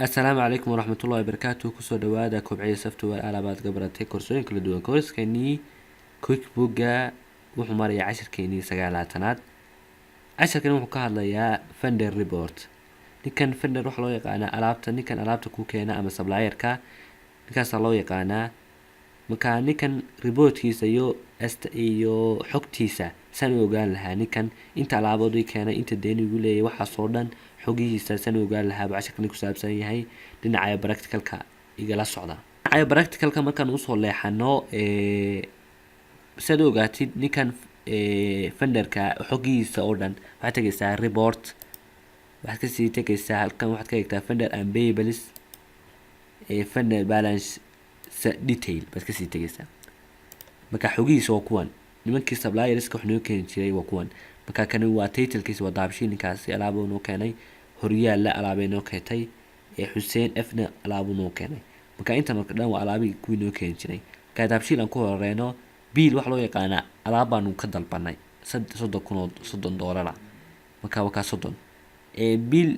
السلام عليكم ورحمة الله وبركاته. كسو دوادا كوبعية سوفتوير آلابات قبرتي كورسوين كلا دوان كورس كيني كويك بوغا وحو ماريا 10 كيني سقالاتناد 10 كيني وحو كهادليا فندر ريبورت نيكان فندر وحو لو يقانا ألابتا نيكان ألابتا كوكينا أما سبلايركا نيكاسا لو يقانا marka ninkan reportkiisa iyo xogtiisa san ogaan lahaa ninkan inta alaabadu keenay inta deyn ugu leeyahay waxa soo dhan xogihiisa san ogaan lahaa bacashkan ku saabsan yahay dhinaca practicalka igala socda dhinaca practicalka markaan u soo leexano sida ogaatid ninkan funderka xogihiisa oo dhan waxa tagaysaa report waxa ka sii tagaysaa halkan waxa ka eegtaa funder and payables funder balance detail bas ka sii tagaysaa marka xogihiisa waa kuwan nimankii supplierska wax noo keenay jiray waa kuwan marka kan waa title-kiisa waa daabshiinkaas alaabo noo keenay horyaal la alaabay noo keentay Hussein Fna alaabo noo keenay marka inta marka dhan waa alaabi kuwii noo keenay jiray ka daabshiin aan ku horeeyno biil wax loo yaqaan alaabaan ka dalbanay $30 marka waa ka 30 biil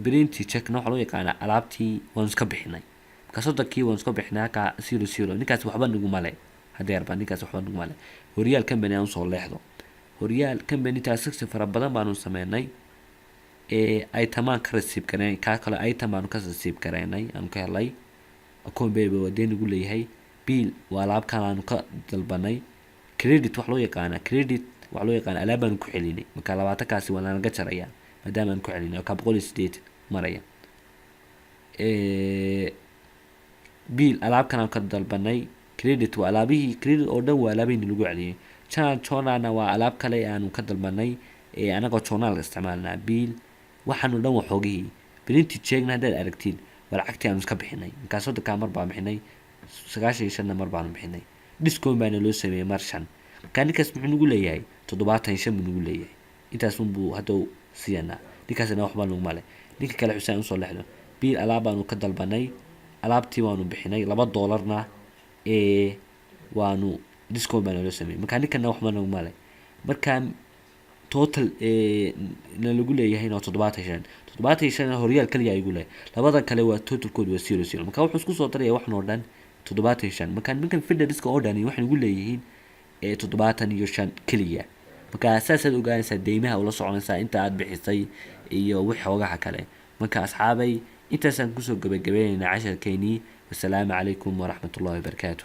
print check wax loo yaqaan alaabtii waan iska bixinay كاسودكي وانسكو بحنا كا 00 نيكاس waxba nagu male hadeer ba ninkaas waxba nagu male horyaal company aan soo leexdo horyaal company taasix fara badan baan sameeynay ay tamaan ka receive kareen ka kale ay tamaan ka receive kareenay aan ka helay akoon beebe wadeen ugu leeyahay bill waa laab kan aan ka dalbanay credit wax loo yaqaan alaabaan ku xelinay marka 20 kaasi waa naga jaraya maadaama aan ku xelinay ka 180 maraya bill alaab kan ka dalbanay credit waa alaabihii credit oo dhan waa alaabihii lagu celiyay channel waa alaab kale aan ka dalbanay anaga channel isticmaalna bill waxaan dhan wax xoogii print check hadda aragtiin waa lacagtii aan iska bixinay markaas oo ka mar baa bixinay 95 mar baan bixinay discount baan loo sameeyay marshan kanikaas muxuu nagu leeyahay 75 nagu leeyahay intaas buu hadda siiyana ninkaasna waxba nagu male ninka kale Xuseen soo leexdo bill alaab aan ka dalbanay alaabtii waanu bixinay $2 waanu discount baan loo sameeyay marka ninkan wax ma nagu male marka total na lagu leeyahay 75 horyaal kaliya ay gulay labada kale waa total code waa 00 marka wuxuu isku soo daray wax noo dhan 75 marka ninkan fidda diska oo dhan wax nagu leeyihiin 75 kaliya marka asaasad ogaanaysa deymaha ula soconaysa inta aad bixisay iyo wixii xogaha kale marka asxaabay intaasaan kusoo gabagabeynaa 10 keeni. والسلام عليكم ورحمة الله وبركاته.